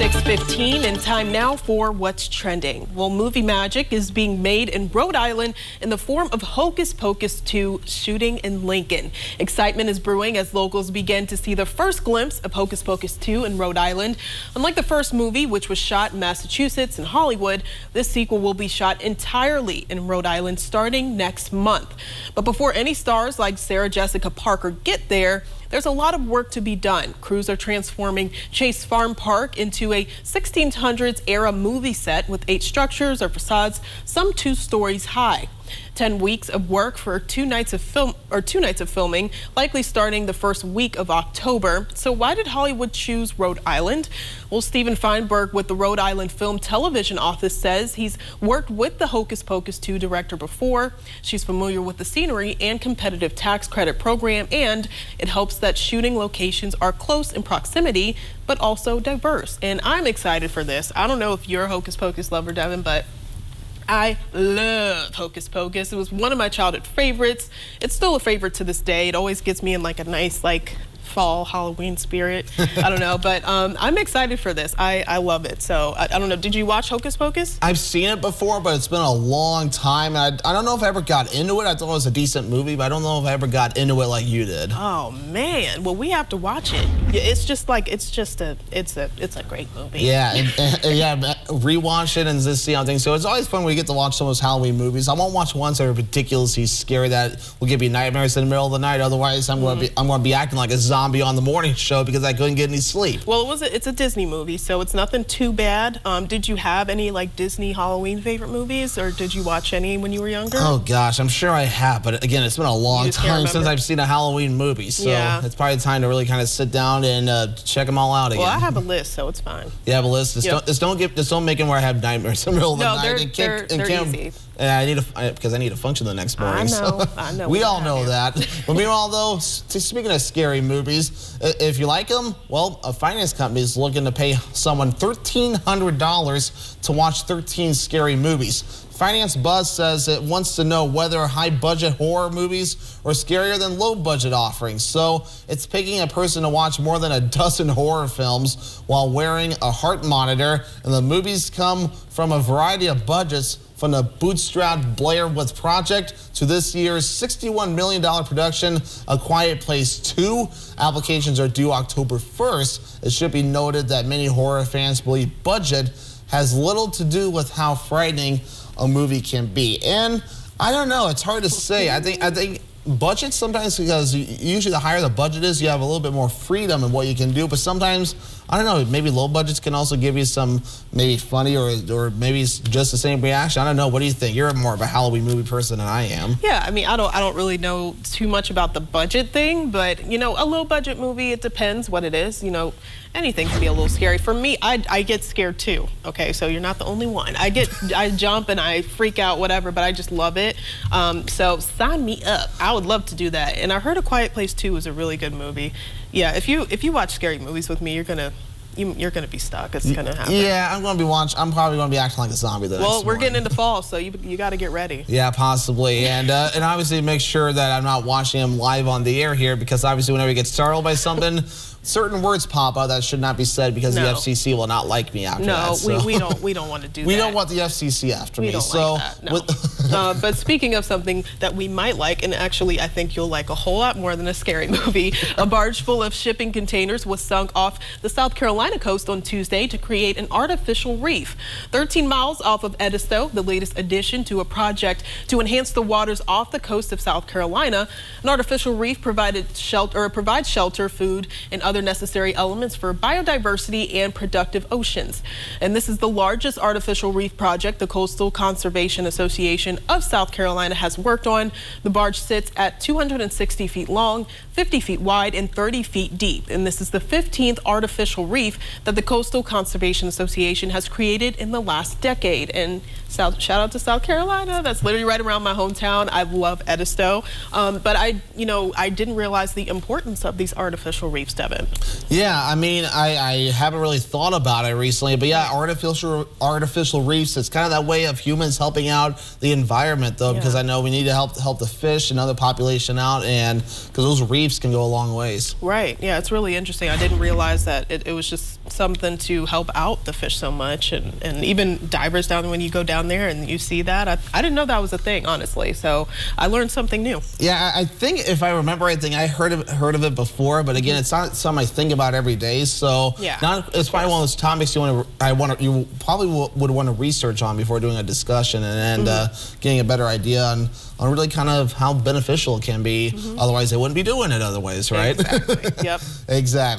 6:15 and time now for What's Trending. Well, movie magic is being made in Rhode Island in the form of Hocus Pocus 2 shooting in Lincoln. Excitement is brewing as locals begin to see the first glimpse of Hocus Pocus 2 in Rhode Island. Unlike the first movie, which was shot in Massachusetts and Hollywood, this sequel will be shot entirely in Rhode Island starting next month. But before any stars like Sarah Jessica Parker get there, there's a lot of work to be done. Crews are transforming Chase Farm Park into a 1600s era movie set with 8 structures or facades, some 2 stories high. 10 weeks of work for 2 nights of filming, likely starting the first week of October. So why did Hollywood choose Rhode Island? Well, Stephen Feinberg with the Rhode Island Film Television Office says he's worked with the Hocus Pocus 2 director before. She's familiar with the scenery and competitive tax credit program, and it helps that shooting locations are close in proximity, but also diverse. And I'm excited for this. I don't know if you're a Hocus Pocus lover, Devin, but I love Hocus Pocus. It was one of my childhood favorites. It's still a favorite to this day. It always gets me in like a nice fall Halloween spirit. I don't know, but I'm excited for this. I love it. So I don't know. Did you watch Hocus Pocus? I've seen it before, but it's been a long time. I don't know if I ever got into it. I thought it was a decent movie, but I don't know if I ever got into it like you did. Oh man, well we have to watch it. It's a great movie. Yeah, and yeah, rewatch it and just see how things go. It's always fun when you get to watch some of those Halloween movies. I won't watch ones that are ridiculously scary that will give you nightmares in the middle of the night. Otherwise, I'm going to be acting like a zombie on the morning show because I couldn't get any sleep. Well, it's a Disney movie, so it's nothing too bad. Did you have any Disney Halloween favorite movies, or did you watch any when you were younger? Oh gosh, I'm sure I have, but again, it's been a long time since I've seen a Halloween movie, so it's probably time to really kind of sit down and check them all out again. Well, I have a list, so it's fine. You have a list? Just don't make it where I have nightmares in the middle of the night. They're easy. Because I need to function the next morning. I know. We all know that. But meanwhile, though, speaking of scary movies, if you like them, well, a finance company is looking to pay someone $1,300 to watch 13 scary movies. Finance Buzz says it wants to know whether high-budget horror movies are scarier than low-budget offerings. So it's picking a person to watch more than a dozen horror films while wearing a heart monitor. And the movies come from a variety of budgets, from the bootstrapped Blair Witch Project to this year's $61 million production, A Quiet Place 2. Applications are due October 1st. It should be noted that many horror fans believe budget has little to do with how frightening a movie can be. And I don't know, it's hard to say. I think budget sometimes, because usually the higher the budget is, you have a little bit more freedom in what you can do, but sometimes, I don't know, maybe low budgets can also give you some maybe funny or maybe it's just the same reaction. I don't know. What do you think? You're more of a Halloween movie person than I am. Yeah, I mean, I don't really know too much about the budget thing, but a low budget movie, it depends what it is. Anything can be a little scary. For me, I get scared too. Okay, so you're not the only one. I jump and I freak out, whatever, but I just love it. So sign me up. I would love to do that. And I heard A Quiet Place 2 is a really good movie. Yeah, if you watch scary movies with me, you're gonna be stuck. It's gonna happen. Yeah, I'm probably gonna be acting like a zombie the next morning. Well, we're getting into fall, so you got to get ready. Yeah, possibly, and obviously make sure that I'm not watching him live on the air here, because obviously whenever you get startled by something, certain words pop out that should not be said, because the FCC will not like me after that. No, we don't want to do that. We don't want the FCC after me. We don't like that. No. But speaking of something that we might like, and actually I think you'll like a whole lot more than a scary movie, a barge full of shipping containers was sunk off the South Carolina coast on Tuesday to create an artificial reef. 13 miles off of Edisto, the latest addition to a project to enhance the waters off the coast of South Carolina. An artificial reef provides shelter, food, and other necessary elements for biodiversity and productive oceans. And this is the largest artificial reef project the Coastal Conservation Association of South Carolina has worked on. The barge sits at 260 feet long, 50 feet wide, and 30 feet deep. And this is the 15th artificial reef that the Coastal Conservation Association has created in the last decade. And Shout out to South Carolina. That's literally right around my hometown. I love Edisto. But I didn't realize the importance of these artificial reefs, Devin. Yeah, I mean, I haven't really thought about it recently, but yeah, artificial reefs, it's kind of that way of humans helping out the environment, though, because I know we need to help the fish and other population out, and because those reefs can go a long ways. Right, yeah, it's really interesting. I didn't realize that it was just something to help out the fish so much, and even divers down when you go down there and you see that. I didn't know that was a thing, honestly, so I learned something new. Yeah, I think if I remember right, I heard of it before, but again, it's not something I think about every day, so it's probably one of those topics you probably would want to research on before doing a discussion and getting a better idea on really kind of how beneficial it can be. Otherwise, they wouldn't be doing it other ways, right? Exactly. Yep. Exactly.